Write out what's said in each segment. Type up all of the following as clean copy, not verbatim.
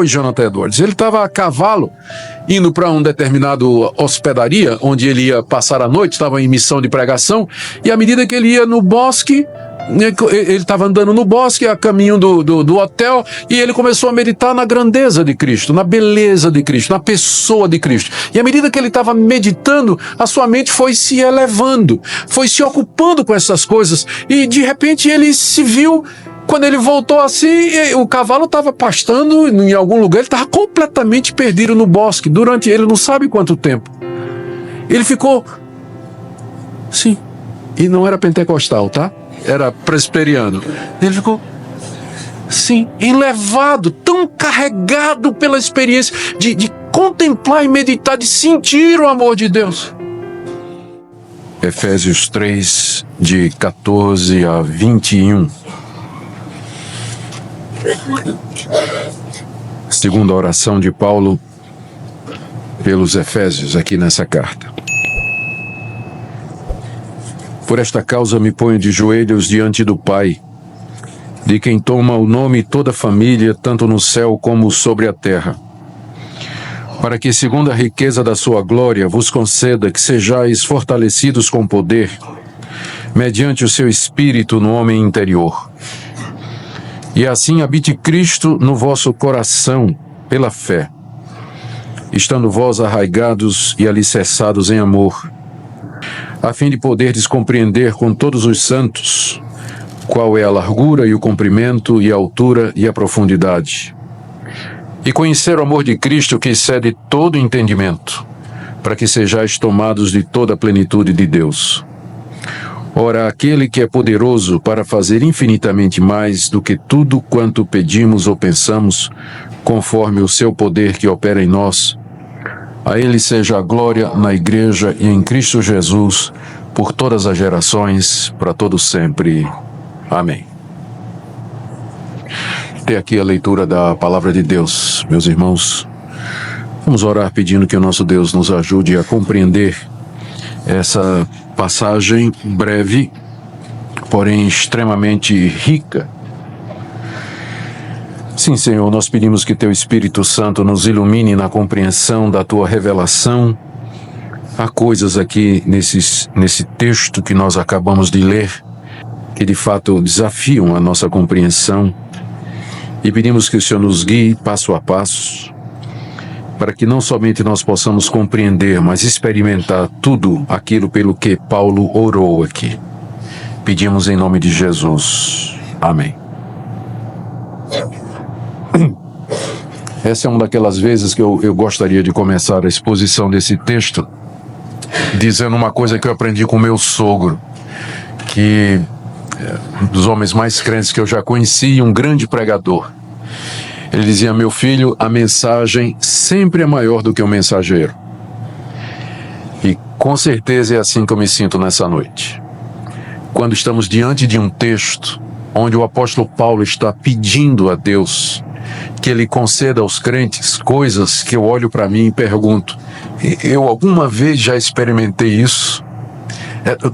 foi Jonathan Edwards? Ele estava a cavalo, indo para um determinado hospedaria, onde ele ia passar a noite, estava em missão de pregação, e à medida que ele ia no bosque, ele estava andando no bosque, a caminho do hotel, e ele começou a meditar na grandeza de Cristo, na beleza de Cristo, na pessoa de Cristo. E à medida que ele estava meditando, a sua mente foi se elevando, foi se ocupando com essas coisas, e de repente ele se viu. Quando ele voltou assim, o cavalo estava pastando em algum lugar, ele estava completamente perdido no bosque, durante ele não sabe quanto tempo. Ele ficou, sim, e não era pentecostal, tá? Era presbiteriano. Ele ficou, sim, enlevado, tão carregado pela experiência de contemplar e meditar, de sentir o amor de Deus. Efésios 3, de 14 a 21. Segunda oração de Paulo pelos Efésios aqui nessa carta. Por esta causa me ponho de joelhos diante do Pai, de quem toma o nome toda a família, tanto no céu como sobre a terra, para que, segundo a riqueza da sua glória, vos conceda que sejais fortalecidos com poder, mediante o seu Espírito no homem interior. E assim habite Cristo no vosso coração, pela fé, estando vós arraigados e alicerçados em amor, a fim de poderdes compreender com todos os santos qual é a largura e o comprimento e a altura e a profundidade, e conhecer o amor de Cristo que excede todo entendimento, para que sejais tomados de toda a plenitude de Deus. Ora, aquele que é poderoso para fazer infinitamente mais do que tudo quanto pedimos ou pensamos, conforme o seu poder que opera em nós, a ele seja a glória na Igreja e em Cristo Jesus, por todas as gerações, para todos sempre. Amém. Até aqui a leitura da Palavra de Deus, meus irmãos. Vamos orar pedindo que o nosso Deus nos ajude a compreender essa passagem breve, porém extremamente rica. Sim, Senhor, nós pedimos que Teu Espírito Santo nos ilumine na compreensão da Tua revelação. Há coisas aqui nesse texto que nós acabamos de ler que de fato desafiam a nossa compreensão, e pedimos que o Senhor nos guie passo a passo, para que não somente nós possamos compreender, mas experimentar tudo aquilo pelo que Paulo orou aqui. Pedimos em nome de Jesus. Amém. Essa é uma daquelas vezes que eu gostaria de começar a exposição desse texto dizendo uma coisa que eu aprendi com meu sogro, que é um dos homens mais crentes que eu já conheci, um grande pregador. Ele dizia: meu filho, a mensagem sempre é maior do que o mensageiro. E com certeza é assim que eu me sinto nessa noite. Quando estamos diante de um texto onde o apóstolo Paulo está pedindo a Deus que Ele conceda aos crentes coisas que eu olho para mim e pergunto: eu alguma vez já experimentei isso?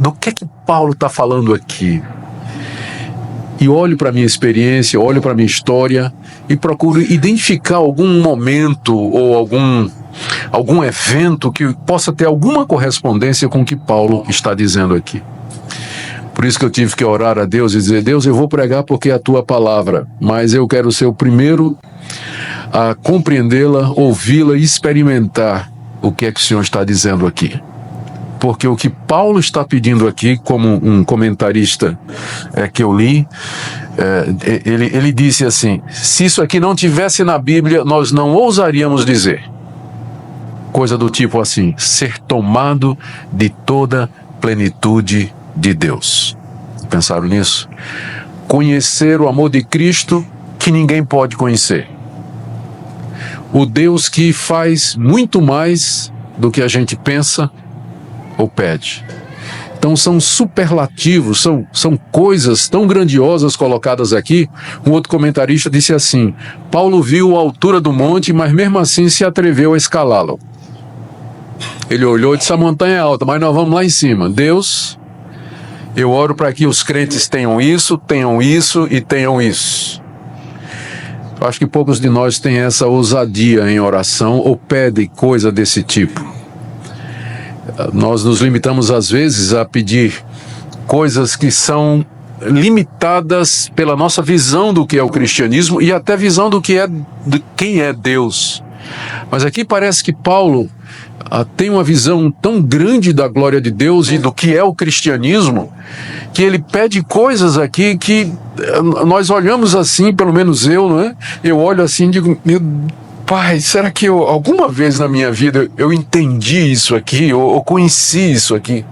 Do que Paulo está falando aqui? E olho para a minha experiência, olho para a minha história e procuro identificar algum momento ou algum evento que possa ter alguma correspondência com o que Paulo está dizendo aqui. Por isso que eu tive que orar a Deus e dizer: Deus, eu vou pregar porque é a Tua palavra, mas eu quero ser o primeiro a compreendê-la, ouvi-la e experimentar o que é que o Senhor está dizendo aqui. Porque o que Paulo está pedindo aqui, como um comentarista que eu li, ele disse assim: se isso aqui não tivesse na Bíblia, nós não ousaríamos dizer. Coisa do tipo assim: ser tomado de toda plenitude de Deus. Pensaram nisso? Conhecer o amor de Cristo que ninguém pode conhecer. O Deus que faz muito mais do que a gente pensa ou pede. Então são superlativos, são coisas tão grandiosas colocadas aqui. Um outro comentarista disse assim: Paulo viu a altura do monte, mas mesmo assim se atreveu a escalá-lo. Ele olhou e disse: a montanha é alta, mas nós vamos lá em cima. Deus, eu oro para que os crentes tenham isso e tenham isso. Eu acho que poucos de nós têm essa ousadia em oração ou pedem coisa desse tipo. Nós nos limitamos às vezes a pedir coisas que são limitadas pela nossa visão do que é o cristianismo e até visão do que é de quem é Deus. Mas aqui parece que Paulo tem uma visão tão grande da glória de Deus e do que é o cristianismo, que ele pede coisas aqui que nós olhamos assim, pelo menos eu, não é? Eu olho assim e digo, meu Pai, será que alguma vez na minha vida eu entendi isso aqui, ou conheci isso aqui?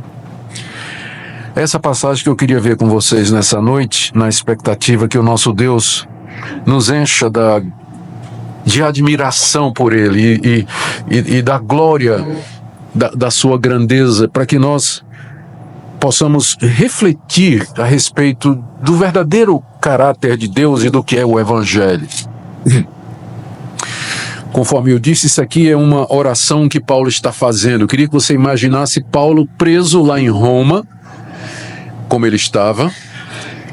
Essa passagem que eu queria ver com vocês nessa noite, na expectativa que o nosso Deus nos encha de admiração por Ele e da glória da sua grandeza, para que nós possamos refletir a respeito do verdadeiro caráter de Deus e do que é o Evangelho. Conforme eu disse, isso aqui é uma oração que Paulo está fazendo. Eu queria que você imaginasse Paulo preso lá em Roma, como ele estava,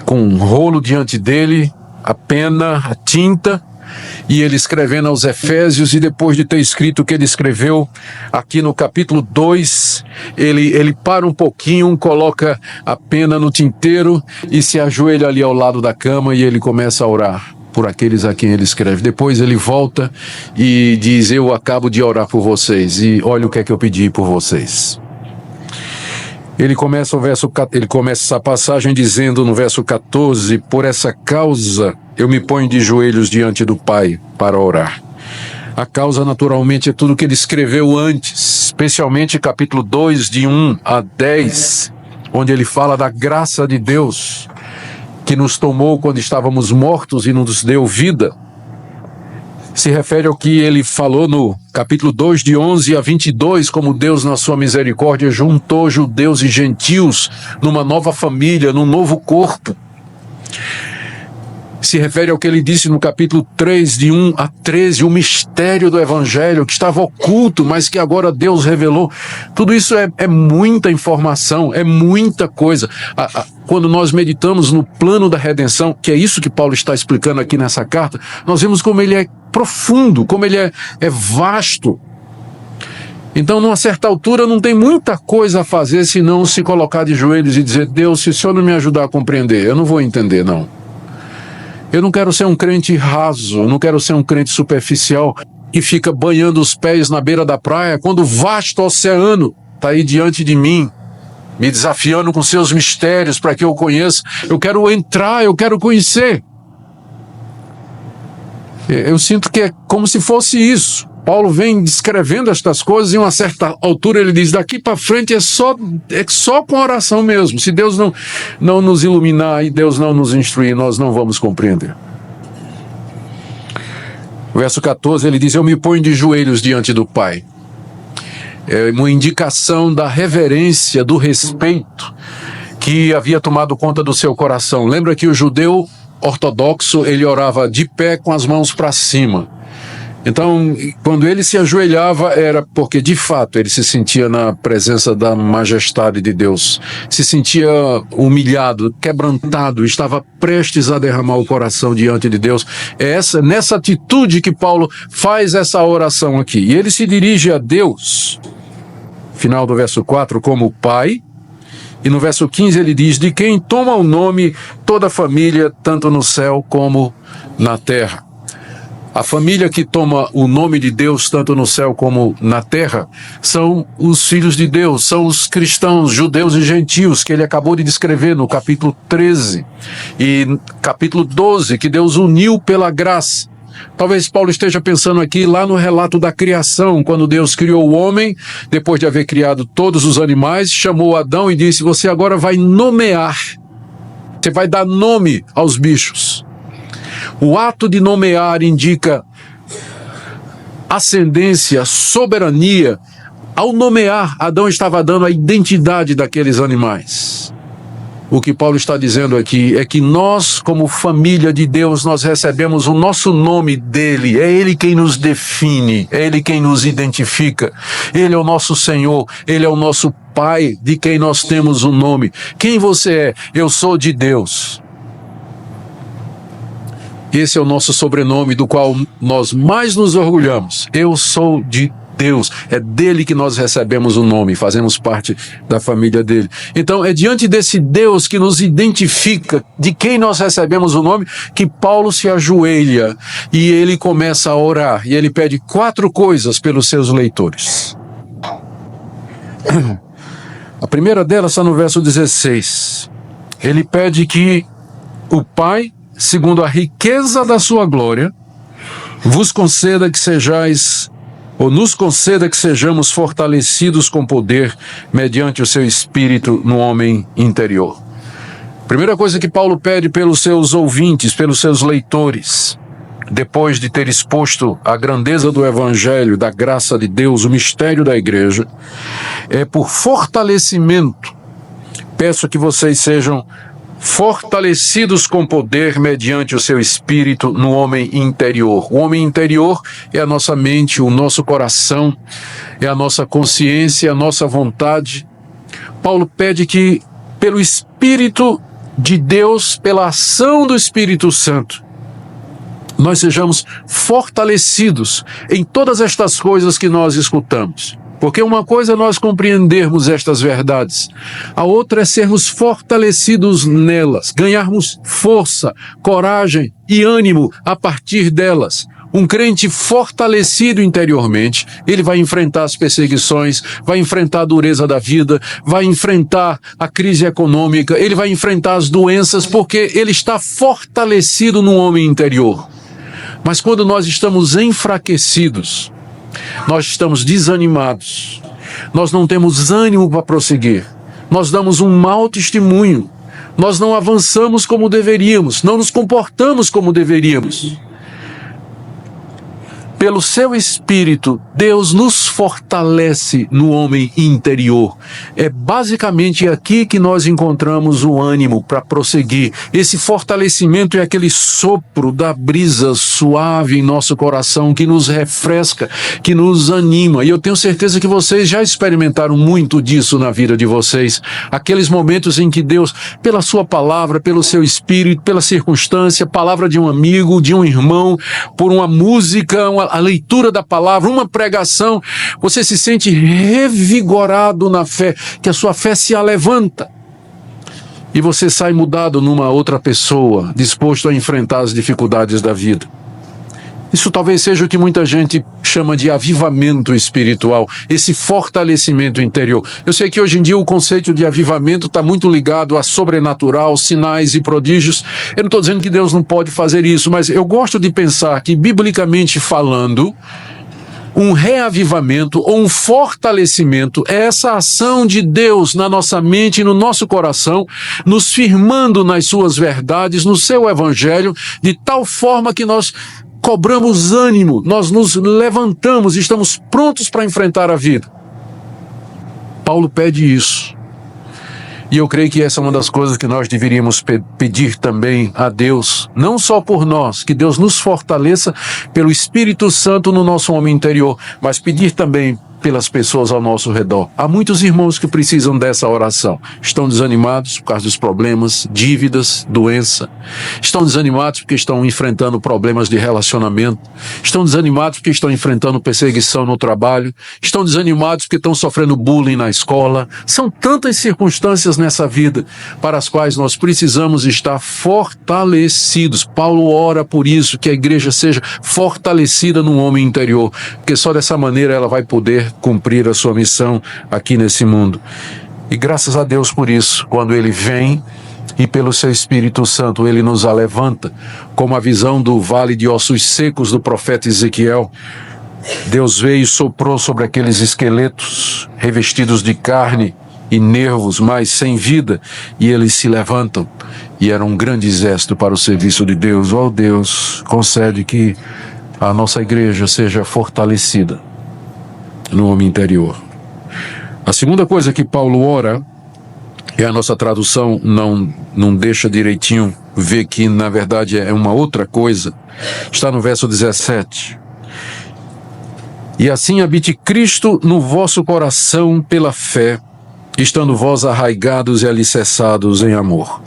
com um rolo diante dele, a pena, a tinta, e ele escrevendo aos Efésios, e depois de ter escrito o que ele escreveu, aqui no capítulo 2, ele para um pouquinho, coloca a pena no tinteiro e se ajoelha ali ao lado da cama e ele começa a orar por aqueles a quem ele escreve. Depois ele volta e diz, eu acabo de orar por vocês, e olha o que é que eu pedi por vocês. Ele começa essa passagem dizendo no verso 14, por essa causa eu me ponho de joelhos diante do Pai para orar. A causa naturalmente é tudo que ele escreveu antes, especialmente capítulo 2, de 1 a 10, onde ele fala da graça de Deus, que nos tomou quando estávamos mortos e nos deu vida. Se refere ao que ele falou no capítulo 2, de 11 a 22, como Deus, na sua misericórdia, juntou judeus e gentios numa nova família, num novo corpo. Se refere ao que ele disse no capítulo 3, de 1 a 13, o mistério do Evangelho, que estava oculto, mas que agora Deus revelou. Tudo isso é muita informação, é muita coisa. Quando nós meditamos no plano da redenção, que é isso que Paulo está explicando aqui nessa carta, nós vemos como ele é profundo, como ele é vasto. Então, numa certa altura, não tem muita coisa a fazer senão se colocar de joelhos e dizer, Deus, se o Senhor não me ajudar a compreender, eu não vou entender, não. Eu não quero ser um crente raso, eu não quero ser um crente superficial que fica banhando os pés na beira da praia, quando o vasto oceano está aí diante de mim, me desafiando com seus mistérios para que eu conheça. Eu quero entrar, eu quero conhecer. Eu sinto que é como se fosse isso. Paulo vem descrevendo estas coisas e em uma certa altura ele diz, daqui para frente é só com oração mesmo. Se Deus não nos iluminar e Deus não nos instruir, nós não vamos compreender. Verso 14 ele diz, eu me ponho de joelhos diante do Pai. É uma indicação da reverência, do respeito que havia tomado conta do seu coração. Lembra que o judeu ortodoxo, ele orava de pé com as mãos para cima. Então, quando ele se ajoelhava, era porque, de fato, ele se sentia na presença da majestade de Deus. Se sentia humilhado, quebrantado, estava prestes a derramar o coração diante de Deus. É nessa atitude que Paulo faz essa oração aqui. E ele se dirige a Deus, final do verso 4, como Pai. E no verso 15 ele diz, de quem toma o nome toda a família, tanto no céu como na terra. A família que toma o nome de Deus, tanto no céu como na terra, são os filhos de Deus, são os cristãos, judeus e gentios, que ele acabou de descrever no capítulo 13 e capítulo 12, que Deus uniu pela graça. Talvez Paulo esteja pensando aqui lá no relato da criação, quando Deus criou o homem, depois de haver criado todos os animais, chamou Adão e disse, você agora vai nomear, você vai dar nome aos bichos. O ato de nomear indica ascendência, soberania. Ao nomear, Adão estava dando a identidade daqueles animais. O que Paulo está dizendo aqui é que nós, como família de Deus, nós recebemos o nosso nome dele. É ele quem nos define, é ele quem nos identifica. Ele é o nosso Senhor, ele é o nosso Pai, de quem nós temos o nome. Quem você é? Eu sou de Deus. Esse é o nosso sobrenome do qual nós mais nos orgulhamos. Eu sou de Deus. É dele que nós recebemos o nome, fazemos parte da família dele. Então é diante desse Deus que nos identifica, de quem nós recebemos o nome, que Paulo se ajoelha e ele começa a orar. E ele pede 4 coisas pelos seus leitores. A primeira delas está no verso 16. Ele pede que o Pai, segundo a riqueza da sua glória, vos conceda que sejais, ou nos conceda que sejamos fortalecidos com poder mediante o seu Espírito no homem interior. Primeira coisa que Paulo pede pelos seus ouvintes, pelos seus leitores, depois de ter exposto a grandeza do Evangelho, da graça de Deus, o mistério da igreja, é por fortalecimento. Peço que vocês sejam fortalecidos com poder mediante o seu Espírito no homem interior. O homem interior é a nossa mente, o nosso coração, é a nossa consciência, a nossa vontade. Paulo pede que, pelo Espírito de Deus, pela ação do Espírito Santo, nós sejamos fortalecidos em todas estas coisas que nós escutamos. Porque uma coisa é nós compreendermos estas verdades, a outra é sermos fortalecidos nelas, ganharmos força, coragem e ânimo a partir delas. Um crente fortalecido interiormente, ele vai enfrentar as perseguições, vai enfrentar a dureza da vida, vai enfrentar a crise econômica, ele vai enfrentar as doenças, porque ele está fortalecido no homem interior. Mas quando nós estamos enfraquecidos, nós estamos desanimados, nós não temos ânimo para prosseguir, nós damos um mau testemunho, nós não avançamos como deveríamos, não nos comportamos como deveríamos. Pelo seu Espírito, Deus nos fortalece no homem interior. É basicamente aqui que nós encontramos o ânimo para prosseguir. Esse fortalecimento é aquele sopro da brisa suave em nosso coração que nos refresca, que nos anima. E eu tenho certeza que vocês já experimentaram muito disso na vida de vocês. Aqueles momentos em que Deus, pela sua palavra, pelo seu Espírito, pela circunstância, palavra de um amigo, de um irmão, por uma música, a leitura da palavra, uma pregação, você se sente revigorado na fé, que a sua fé se alevanta. E você sai mudado numa outra pessoa, disposto a enfrentar as dificuldades da vida. Isso talvez seja o que muita gente chama de avivamento espiritual, esse fortalecimento interior. Eu sei que hoje em dia o conceito de avivamento está muito ligado a sobrenatural, sinais e prodígios. Eu não estou dizendo que Deus não pode fazer isso, mas eu gosto de pensar que, biblicamente falando, um reavivamento ou um fortalecimento é essa ação de Deus na nossa mente e no nosso coração, nos firmando nas suas verdades, no seu evangelho, de tal forma que nós cobramos ânimo, nós nos levantamos, estamos prontos para enfrentar a vida. Paulo pede isso. E eu creio que essa é uma das coisas que nós deveríamos pedir também a Deus, não só por nós, que Deus nos fortaleça pelo Espírito Santo no nosso homem interior, mas pedir também pelas pessoas ao nosso redor. Há muitos irmãos que precisam dessa oração. Estão desanimados por causa dos problemas, dívidas, doença. Estão desanimados porque estão enfrentando problemas de relacionamento. Estão desanimados porque estão enfrentando perseguição no trabalho. Estão desanimados porque estão sofrendo bullying na escola. São tantas circunstâncias nessa vida para as quais nós precisamos estar fortalecidos. Paulo ora por isso, que a igreja seja fortalecida no homem interior, porque só dessa maneira ela vai poder cumprir a sua missão aqui nesse mundo. E graças a Deus por isso, quando Ele vem e pelo seu Espírito Santo Ele nos alevanta, como a visão do vale de ossos secos do profeta Ezequiel. Deus veio e soprou sobre aqueles esqueletos revestidos de carne e nervos, mas sem vida, e eles se levantam, e era um grande exército para o serviço de Deus. Ó Deus, concede que a nossa igreja seja fortalecida no homem interior. A segunda coisa que Paulo ora, e a nossa tradução não deixa direitinho ver que na verdade é uma outra coisa, está no verso 17. E assim habite Cristo no vosso coração pela fé, estando vós arraigados e alicerçados em amor.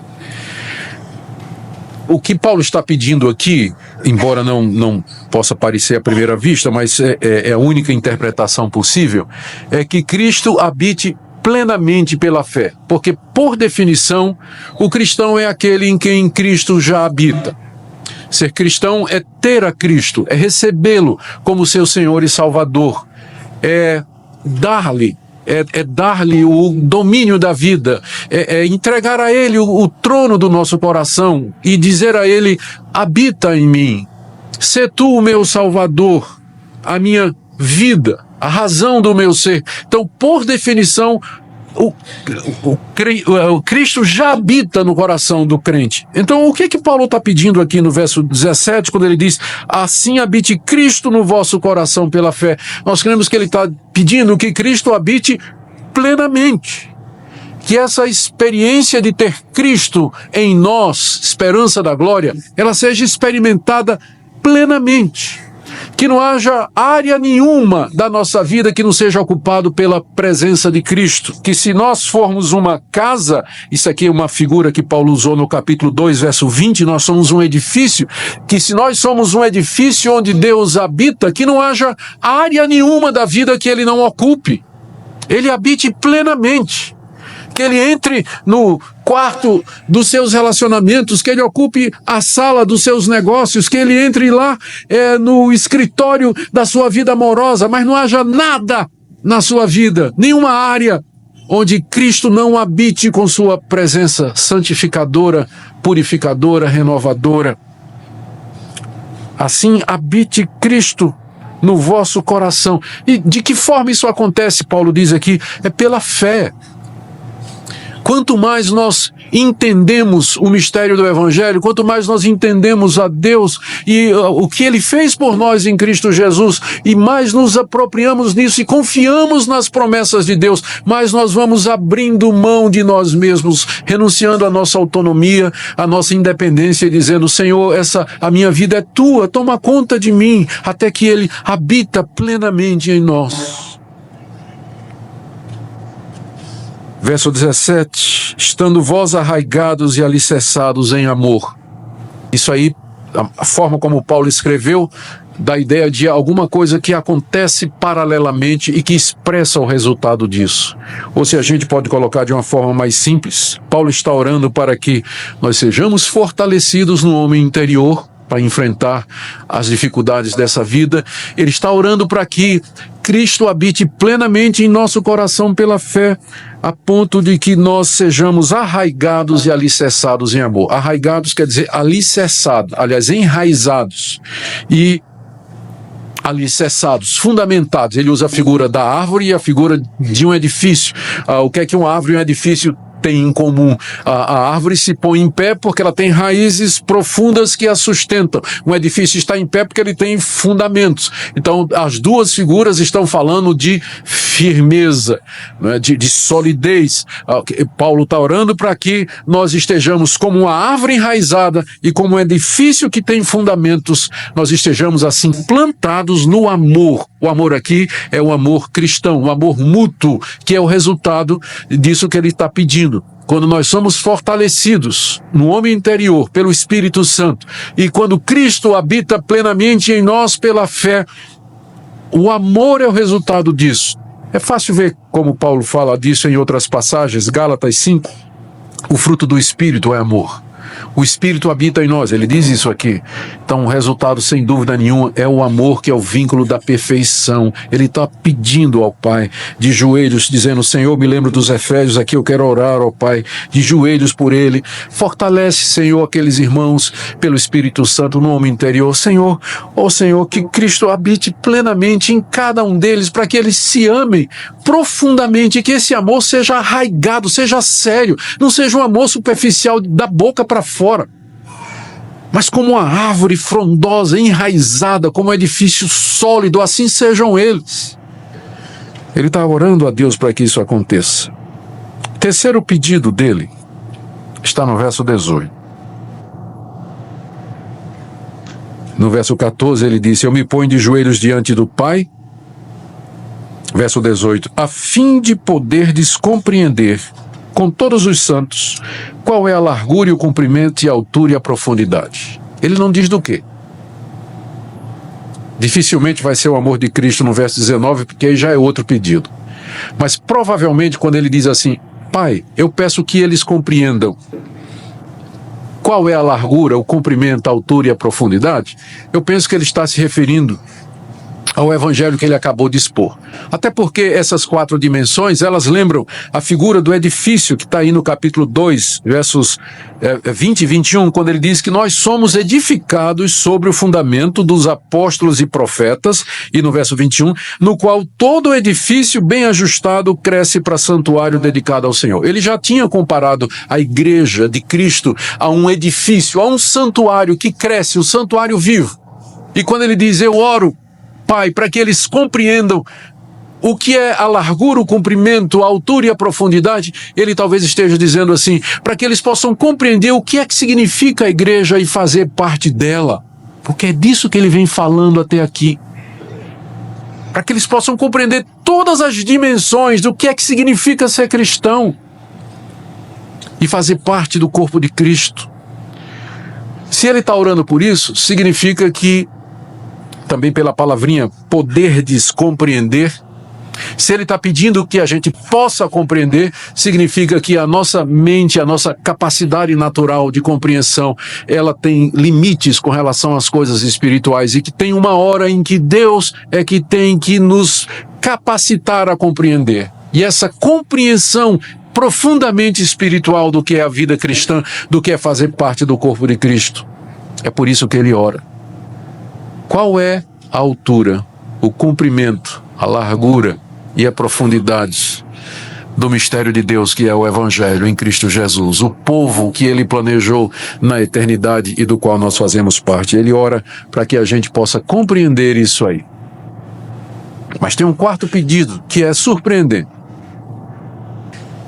o que Paulo está pedindo aqui, embora não possa parecer à primeira vista, mas é a única interpretação possível, é que Cristo habite plenamente pela fé. Porque, por definição, o cristão é aquele em quem Cristo já habita. Ser cristão é ter a Cristo, é recebê-lo como seu Senhor e Salvador, é dar-lhe o domínio da vida, é entregar a Ele o trono do nosso coração e dizer a Ele: habita em mim, sê tu o meu Salvador, a minha vida, a razão do meu ser. Então, por definição, o Cristo já habita no coração do crente. Então, o que Paulo está pedindo aqui no verso 17, quando ele diz: assim habite Cristo no vosso coração pela fé? Nós cremos que ele está pedindo que Cristo habite plenamente, que essa experiência de ter Cristo em nós, esperança da glória, ela seja experimentada plenamente. Que não haja área nenhuma da nossa vida que não seja ocupado pela presença de Cristo. Que se nós formos uma casa, isso aqui é uma figura que Paulo usou no capítulo 2, verso 20, nós somos um edifício, que se nós somos um edifício onde Deus habita, que não haja área nenhuma da vida que Ele não ocupe. Ele habite plenamente. Que ele entre no quarto dos seus relacionamentos, que ele ocupe a sala dos seus negócios, que ele entre lá no escritório da sua vida amorosa, mas não haja nada na sua vida, nenhuma área onde Cristo não habite com sua presença santificadora, purificadora, renovadora. Assim habite Cristo no vosso coração. E de que forma isso acontece? Paulo diz aqui, é pela fé. Quanto mais nós entendemos o mistério do Evangelho, quanto mais nós entendemos a Deus e o que Ele fez por nós em Cristo Jesus, e mais nos apropriamos nisso e confiamos nas promessas de Deus, mais nós vamos abrindo mão de nós mesmos, renunciando à nossa autonomia, à nossa independência e dizendo: Senhor, a minha vida é Tua, toma conta de mim, até que Ele habita plenamente em nós. Verso 17, estando vós arraigados e alicerçados em amor. Isso aí, a forma como Paulo escreveu, dá a ideia de alguma coisa que acontece paralelamente e que expressa o resultado disso. Ou se a gente pode colocar de uma forma mais simples, Paulo está orando para que nós sejamos fortalecidos no homem interior, para enfrentar as dificuldades dessa vida. Ele está orando para que Cristo habite plenamente em nosso coração pela fé, a ponto de que nós sejamos arraigados e alicerçados em amor. Arraigados quer dizer alicerçados, aliás, enraizados e alicerçados, fundamentados. Ele usa a figura da árvore e a figura de um edifício. O que é que uma árvore e um edifício tem em comum? A árvore se põe em pé porque ela tem raízes profundas que a sustentam. Um edifício está em pé porque ele tem fundamentos. Então, as duas figuras estão falando de firmeza, né, de solidez. Paulo está orando para que nós estejamos como uma árvore enraizada e como um edifício que tem fundamentos, nós estejamos assim plantados no amor. O amor aqui é o amor cristão, o amor mútuo, que é o resultado disso que ele está pedindo. Quando nós somos fortalecidos no homem interior pelo Espírito Santo e quando Cristo habita plenamente em nós pela fé, o amor é o resultado disso. É fácil ver como Paulo fala disso em outras passagens. Gálatas 5, o fruto do Espírito é amor. O Espírito habita em nós, ele diz isso aqui. Então o resultado, sem dúvida nenhuma, é o amor, que é o vínculo da perfeição. Ele está pedindo ao Pai, de joelhos, dizendo: Senhor, me lembro dos Efésios aqui, eu quero orar ao Pai, de joelhos por ele. Fortalece, Senhor, aqueles irmãos pelo Espírito Santo no homem interior. Senhor, ó Senhor, que Cristo habite plenamente em cada um deles, para que eles se amem profundamente, e que esse amor seja arraigado, seja sério, não seja um amor superficial da boca para fora, mas como uma árvore frondosa, enraizada, como um edifício sólido, assim sejam eles. Ele está orando a Deus para que isso aconteça. O terceiro pedido dele está no verso 18. No verso 14 ele disse: eu me ponho de joelhos diante do Pai. Verso 18, a fim de poderdes compreender com todos os santos, qual é a largura e o comprimento e a altura e a profundidade. Ele não diz do quê. Dificilmente vai ser o amor de Cristo no verso 19, porque aí já é outro pedido. Mas provavelmente quando ele diz assim, Pai, eu peço que eles compreendam qual é a largura, o comprimento, a altura e a profundidade, eu penso que ele está se referindo ao evangelho que ele acabou de expor. Até porque essas 4 dimensões, elas lembram a figura do edifício que está aí no capítulo 2, versos 20 e 21, quando ele diz que nós somos edificados sobre o fundamento dos apóstolos e profetas, e no verso 21, no qual todo o edifício bem ajustado cresce para santuário dedicado ao Senhor. Ele já tinha comparado a igreja de Cristo a um edifício, a um santuário que cresce, um santuário vivo. E quando ele diz, eu oro, Pai, para que eles compreendam o que é a largura, o comprimento, a altura e a profundidade, ele talvez esteja dizendo assim, para que eles possam compreender o que é que significa a igreja e fazer parte dela. Porque é disso que ele vem falando até aqui. Para que eles possam compreender todas as dimensões do que é que significa ser cristão e fazer parte do corpo de Cristo. Se ele está orando por isso, significa que também pela palavrinha poderdes compreender, se ele está pedindo que a gente possa compreender, significa que a nossa mente, a nossa capacidade natural de compreensão, ela tem limites com relação às coisas espirituais e que tem uma hora em que Deus é que tem que nos capacitar a compreender. E essa compreensão profundamente espiritual do que é a vida cristã, do que é fazer parte do corpo de Cristo. É por isso que ele ora. Qual é a altura, o comprimento, a largura e a profundidade do mistério de Deus que é o Evangelho em Cristo Jesus, o povo que ele planejou na eternidade e do qual nós fazemos parte? Ele ora para que a gente possa compreender isso aí. Mas tem um quarto pedido que é surpreendente.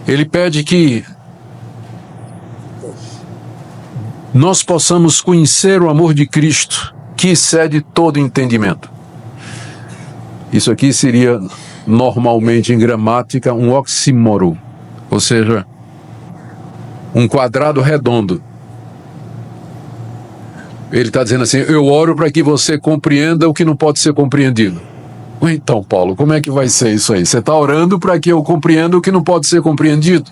Ele pede que nós possamos conhecer o amor de Cristo que excede todo entendimento. Isso aqui seria, normalmente em gramática, um oxímoro, ou seja, um quadrado redondo. Ele está dizendo assim, eu oro para que você compreenda o que não pode ser compreendido. Então, Paulo, como é que vai ser isso aí? Você está orando para que eu compreenda o que não pode ser compreendido?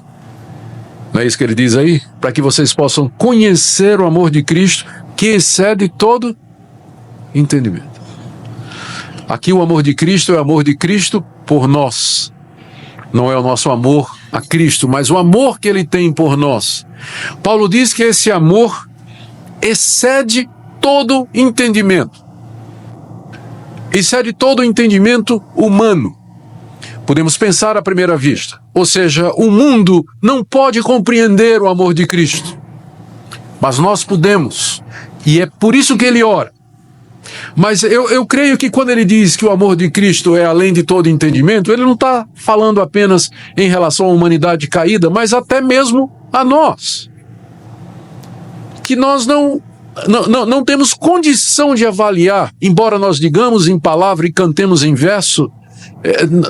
Não é isso que ele diz aí? Para que vocês possam conhecer o amor de Cristo que excede todo entendimento. Aqui o amor de Cristo é o amor de Cristo por nós. Não é o nosso amor a Cristo, mas o amor que ele tem por nós. Paulo diz que esse amor excede todo entendimento. Excede todo entendimento humano. Podemos pensar à primeira vista. Ou seja, o mundo não pode compreender o amor de Cristo. Mas nós podemos. E é por isso que ele ora. Mas eu creio que quando ele diz que o amor de Cristo é além de todo entendimento, ele não está falando apenas em relação à humanidade caída, mas até mesmo a nós. Que nós não temos condição de avaliar, embora nós digamos em palavra e cantemos em verso,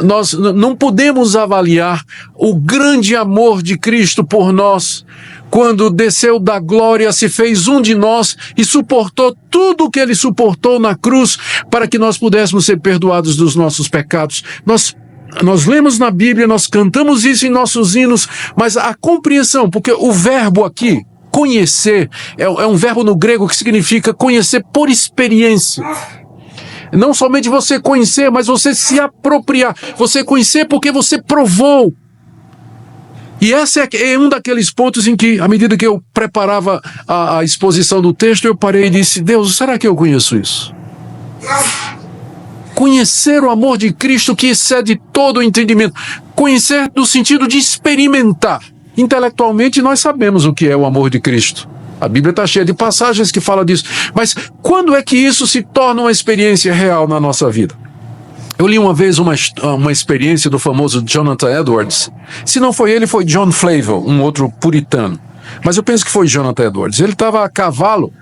nós não podemos avaliar o grande amor de Cristo por nós, quando desceu da glória, se fez um de nós e suportou tudo o que ele suportou na cruz para que nós pudéssemos ser perdoados dos nossos pecados. Nós lemos na Bíblia, nós cantamos isso em nossos hinos, mas a compreensão, porque o verbo aqui, conhecer, é um verbo no grego que significa conhecer por experiência. Não somente você conhecer, mas você se apropriar. Você conhecer porque você provou. E esse é um daqueles pontos em que, à medida que eu preparava a exposição do texto, eu parei e disse, Deus, será que eu conheço isso? Conhecer o amor de Cristo que excede todo o entendimento. Conhecer no sentido de experimentar. Intelectualmente nós sabemos o que é o amor de Cristo. A Bíblia está cheia de passagens que falam disso. Mas quando é que isso se torna uma experiência real na nossa vida? Eu li uma vez uma experiência do famoso Jonathan Edwards. Se não foi ele, foi John Flavel, um outro puritano. Mas eu penso que foi Jonathan Edwards. Ele estava a cavalo,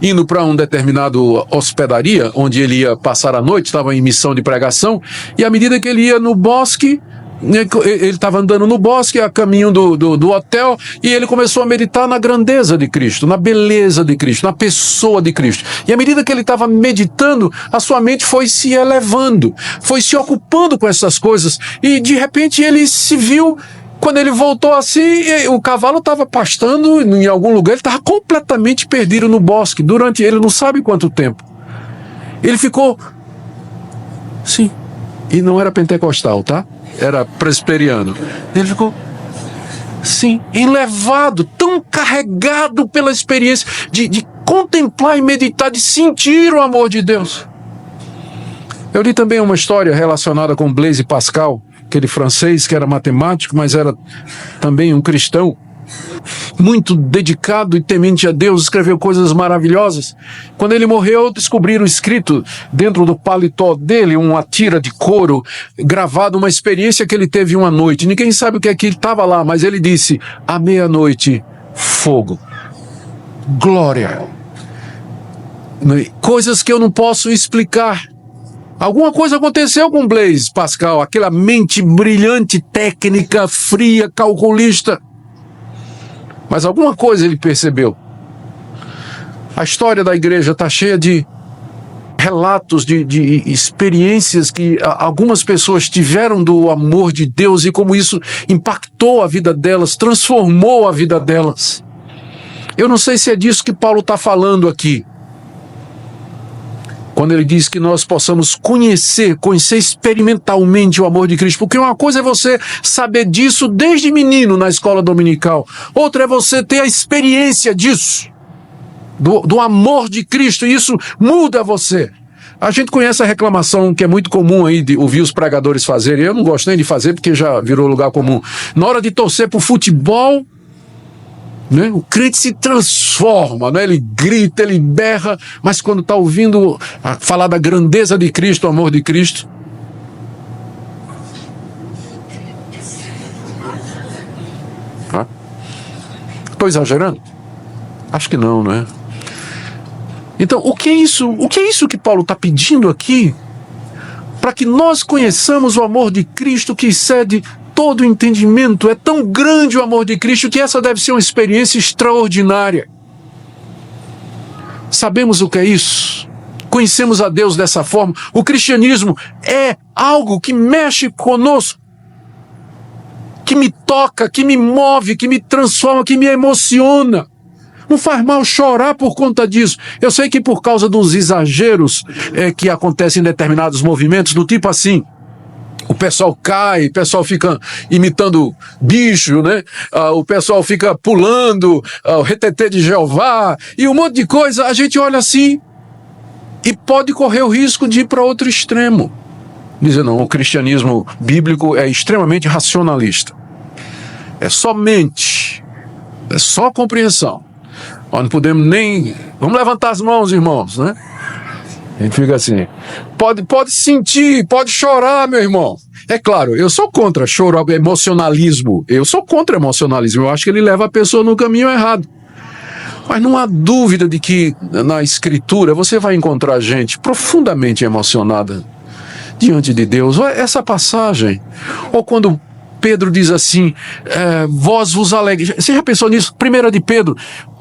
indo para um determinado hospedaria, onde ele ia passar a noite, estava em missão de pregação, e à medida que ele ia no bosque, Ele estava andando no bosque, a caminho do hotel, e ele começou a meditar na grandeza de Cristo, na beleza de Cristo, na pessoa de Cristo. E à medida que ele estava meditando, a sua mente foi se elevando, foi se ocupando com essas coisas, e de repente ele se viu, quando ele voltou assim, o cavalo estava pastando em algum lugar, ele estava completamente perdido no bosque, durante ele não sabe quanto tempo. Ele ficou, sim, e não era pentecostal, tá? Era presbiteriano. Ele ficou, sim, enlevado, tão carregado pela experiência de contemplar e meditar, de sentir o amor de Deus. Eu li também uma história relacionada com Blaise Pascal, aquele francês que era matemático, mas era também um cristão, muito dedicado e temente a Deus, escreveu coisas maravilhosas. Quando ele morreu, descobriram escrito dentro do paletó dele, uma tira de couro, gravado uma experiência que ele teve uma noite. Ninguém sabe o que é que ele estava lá, mas ele disse, à meia-noite, fogo, glória, coisas que eu não posso explicar. Alguma coisa aconteceu com Blaise Pascal, aquela mente brilhante, técnica, fria, calculista. Mas alguma coisa ele percebeu. A história da igreja está cheia de relatos, de experiências que algumas pessoas tiveram do amor de Deus e como isso impactou a vida delas, transformou a vida delas. Eu não sei se é disso que Paulo está falando aqui, quando ele diz que nós possamos conhecer experimentalmente o amor de Cristo. Porque uma coisa é você saber disso desde menino na escola dominical. Outra é você ter a experiência disso, do amor de Cristo, e isso muda você. A gente conhece a reclamação que é muito comum aí de ouvir os pregadores fazerem. Eu não gosto nem de fazer porque já virou lugar comum. Na hora de torcer pro futebol, né, o crente se transforma, né? Ele grita, ele berra, mas quando está ouvindo falar da grandeza de Cristo, o amor de Cristo, estou exagerando? Acho que não, né? Então, o que é isso que Paulo está pedindo aqui? Para que nós conheçamos o amor de Cristo que excede todo o entendimento. É tão grande o amor de Cristo que essa deve ser uma experiência extraordinária. Sabemos o que é isso? Conhecemos a Deus dessa forma. O cristianismo é algo que mexe conosco, que me toca, que me move, que me transforma, que me emociona. Não faz mal chorar por conta disso. Eu sei que por causa dos exageros que acontecem em determinados movimentos, do tipo assim, o pessoal cai, o pessoal fica imitando bicho, né? O pessoal fica pulando, o retetê de Jeová, e um monte de coisa, a gente olha assim e pode correr o risco de ir para outro extremo. Dizer, não, o cristianismo bíblico é extremamente racionalista. É só mente, é só compreensão. Nós não podemos nem... Vamos levantar as mãos, irmãos, né? A gente fica assim, pode sentir, pode chorar, meu irmão. É claro, eu sou contra choro, emocionalismo. Eu sou contra emocionalismo. Eu acho que ele leva a pessoa no caminho errado. Mas não há dúvida de que na Escritura você vai encontrar gente profundamente emocionada diante de Deus. Essa passagem, ou quando Pedro diz assim, vós vos alegreis. Você já pensou nisso? 1 de Pedro,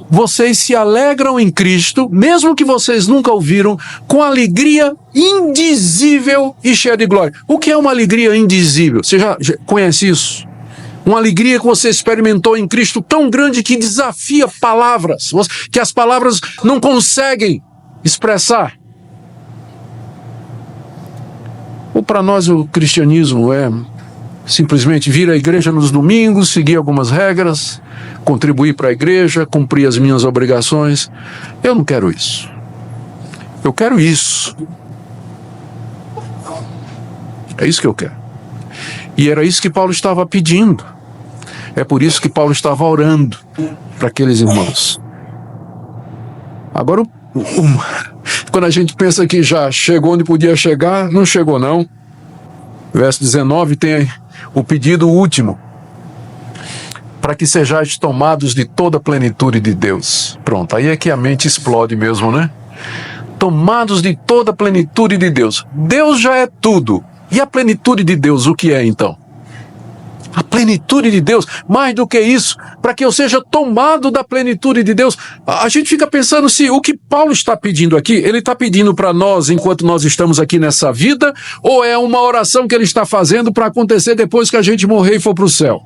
vocês se alegram em Cristo, mesmo que vocês nunca ouviram, com alegria indizível e cheia de glória. O que é uma alegria indizível? Você já conhece isso? Uma alegria que você experimentou em Cristo tão grande que desafia palavras, que as palavras não conseguem expressar. Ou para nós o cristianismo é simplesmente vir à igreja nos domingos, seguir algumas regras, contribuir para a igreja, cumprir as minhas obrigações. Eu não quero isso. Eu quero isso. É isso que eu quero. E era isso que Paulo estava pedindo. É por isso que Paulo estava orando para aqueles irmãos. Agora, quando a gente pensa que já chegou onde podia chegar, não chegou não. Verso 19 tem o pedido último, para que sejais tomados de toda a plenitude de Deus. Pronto, aí é que a mente explode mesmo, né? Tomados de toda a plenitude de Deus. Deus já é tudo. E a plenitude de Deus, o que é então? A plenitude de Deus, mais do que isso, para que eu seja tomado da plenitude de Deus. A gente fica pensando se o que Paulo está pedindo aqui, ele está pedindo para nós enquanto nós estamos aqui nessa vida, ou é uma oração que ele está fazendo para acontecer depois que a gente morrer e for para o céu?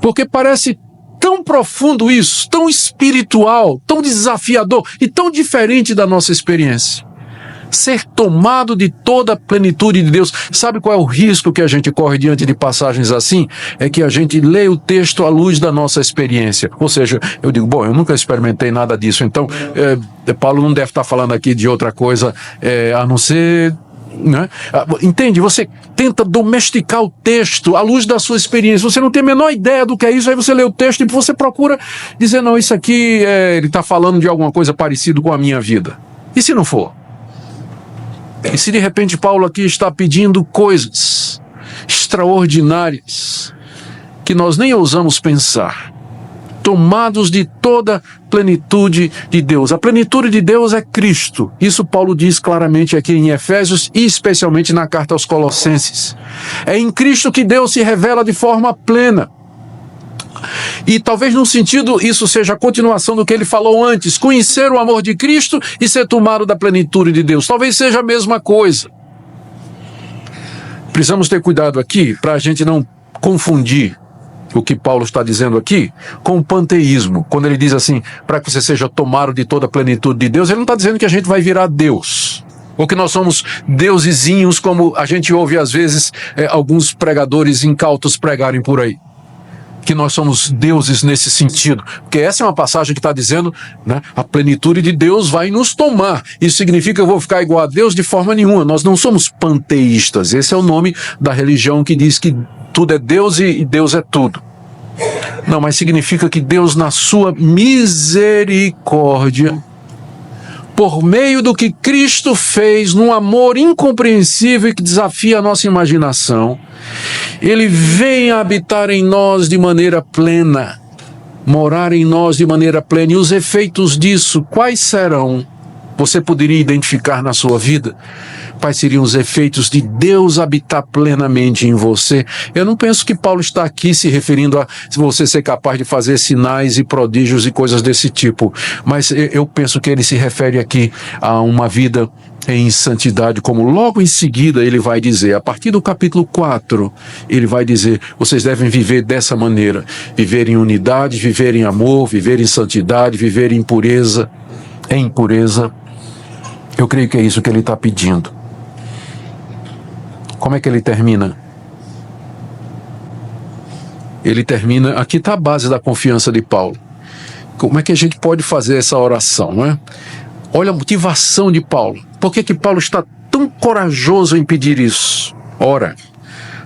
Porque parece tão profundo isso, tão espiritual, tão desafiador e tão diferente da nossa experiência. Ser tomado de toda a plenitude de Deus. Sabe qual é o risco que a gente corre diante de passagens assim? É que a gente lê o texto à luz da nossa experiência. Ou seja, eu digo, bom, eu nunca experimentei nada disso, então Paulo não deve estar falando aqui de outra coisa a não ser... Né? Entende? Você tenta domesticar o texto à luz da sua experiência. Você não tem a menor ideia do que é isso, aí você lê o texto e você procura dizer, não, isso aqui ele está falando de alguma coisa parecida com a minha vida. E se não for? E se de repente Paulo aqui está pedindo coisas extraordinárias que nós nem ousamos pensar, tomados de toda plenitude de Deus. A plenitude de Deus é Cristo. Isso Paulo diz claramente aqui em Efésios e especialmente na carta aos Colossenses. É em Cristo que Deus se revela de forma plena. E talvez num sentido isso seja a continuação do que ele falou antes, conhecer o amor de Cristo e ser tomado da plenitude de Deus. Talvez seja a mesma coisa. Precisamos ter cuidado aqui para a gente não confundir o que Paulo está dizendo aqui com o panteísmo. Quando ele diz assim, para que você seja tomado de toda a plenitude de Deus, ele não está dizendo que a gente vai virar Deus. Ou que nós somos deusezinhos, como a gente ouve às vezes alguns pregadores incautos pregarem por aí. Que nós somos deuses nesse sentido. Porque essa é uma passagem que está dizendo, né, a plenitude de Deus vai nos tomar. Isso significa que eu vou ficar igual a Deus de forma nenhuma. Nós não somos panteístas. Esse é o nome da religião que diz que tudo é Deus e Deus é tudo. Não, mas significa que Deus, na sua misericórdia, por meio do que Cristo fez, num amor incompreensível e que desafia a nossa imaginação, Ele vem habitar em nós de maneira plena, morar em nós de maneira plena. E os efeitos disso, quais serão? Você poderia identificar na sua vida? Quais seriam os efeitos de Deus habitar plenamente em você? Eu não penso que Paulo está aqui se referindo a você ser capaz de fazer sinais e prodígios e coisas desse tipo, mas eu penso que ele se refere aqui a uma vida em santidade, como logo em seguida ele vai dizer, a partir do capítulo 4, ele vai dizer, vocês devem viver dessa maneira, viver em unidade, viver em amor, viver em santidade, viver em pureza, em pureza. Eu creio que é isso que ele está pedindo. Como é que ele termina? Ele termina, aqui está a base da confiança de Paulo. Como é que a gente pode fazer essa oração, não é? Olha a motivação de Paulo. Por que Paulo está tão corajoso em pedir isso? Ora,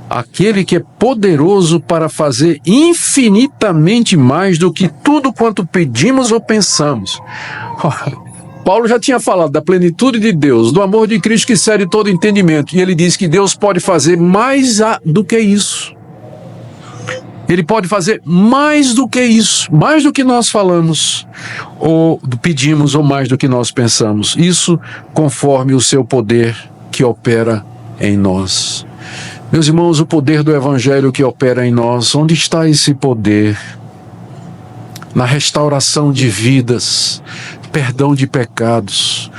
aquele que é poderoso para fazer infinitamente mais do que tudo quanto pedimos ou pensamos. Paulo já tinha falado da plenitude de Deus, do amor de Cristo que excede todo entendimento. E ele diz que Deus pode fazer mais do que isso. Ele pode fazer mais do que isso, mais do que nós falamos, ou pedimos, ou mais do que nós pensamos. Isso conforme o seu poder que opera em nós. Meus irmãos, o poder do Evangelho que opera em nós, onde está esse poder? Na restauração de vidas, perdão de pecados,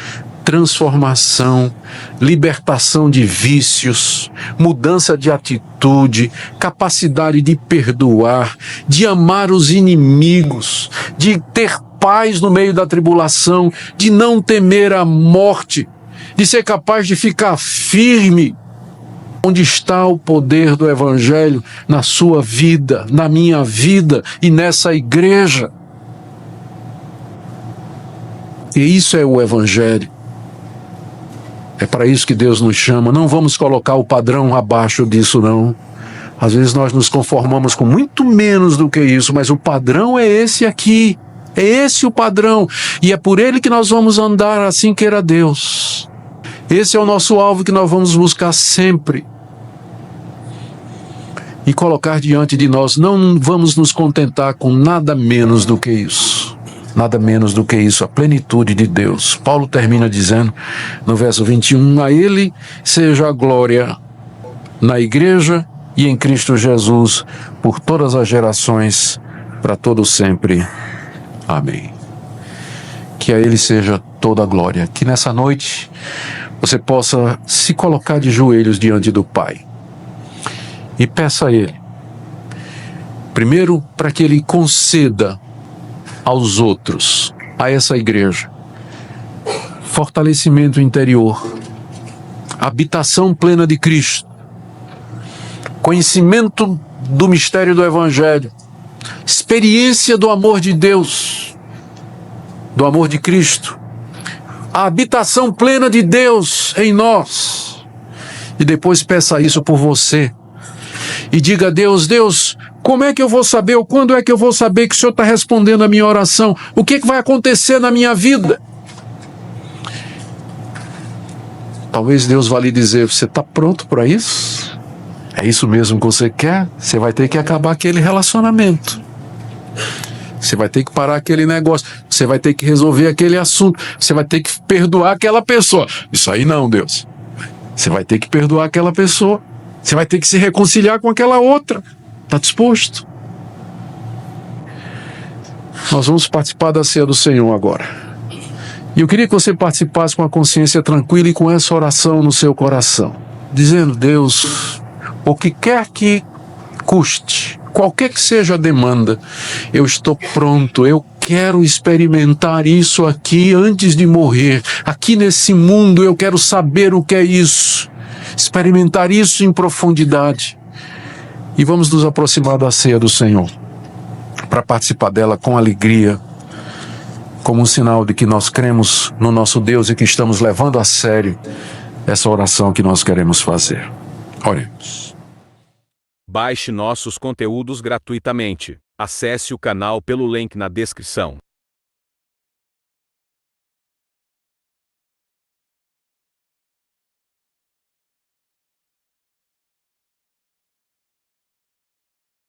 transformação, libertação de vícios, mudança de atitude, capacidade de perdoar, de amar os inimigos, de ter paz no meio da tribulação, de não temer a morte, de ser capaz de ficar firme. Onde está o poder do Evangelho na sua vida, na minha vida e nessa igreja? E isso é o Evangelho. É para isso que Deus nos chama. Não vamos colocar o padrão abaixo disso, não. Às vezes nós nos conformamos com muito menos do que isso, mas o padrão é esse aqui. É esse o padrão. E é por ele que nós vamos andar, assim queira Deus. Esse é o nosso alvo que nós vamos buscar sempre. E colocar diante de nós. Não vamos nos contentar com nada menos do que isso. Nada menos do que isso, a plenitude de Deus. Paulo termina dizendo, no verso 21, a Ele seja a glória na igreja e em Cristo Jesus, por todas as gerações, para todo sempre. Amém. Que a Ele seja toda a glória. Que nessa noite você possa se colocar de joelhos diante do Pai e peça a Ele, primeiro, para que Ele conceda aos outros, a essa igreja, fortalecimento interior, habitação plena de Cristo, conhecimento do mistério do Evangelho, experiência do amor de Deus, do amor de Cristo, a habitação plena de Deus em nós. E depois peça isso por você. E diga a Deus: Deus, como é que eu vou saber, ou quando é que eu vou saber que o Senhor está respondendo a minha oração? O que vai acontecer na minha vida? Talvez Deus vá lhe dizer: você está pronto para isso? É isso mesmo que você quer? Você vai ter que acabar aquele relacionamento. Você vai ter que parar aquele negócio. Você vai ter que resolver aquele assunto. Você vai ter que perdoar aquela pessoa. Isso aí não, Deus. Você vai ter que perdoar aquela pessoa. Você vai ter que se reconciliar com aquela outra. Está disposto? Nós vamos participar da ceia do Senhor agora. E eu queria que você participasse com a consciência tranquila e com essa oração no seu coração, dizendo: Deus, o que quer que custe, qualquer que seja a demanda, eu estou pronto, eu quero experimentar isso aqui antes de morrer. Aqui nesse mundo eu quero saber o que é isso, experimentar isso em profundidade. E vamos nos aproximar da ceia do Senhor, para participar dela com alegria, como um sinal de que nós cremos no nosso Deus e que estamos levando a sério essa oração que nós queremos fazer. Oremos. Baixe nossos conteúdos gratuitamente. Acesse o canal pelo link na descrição.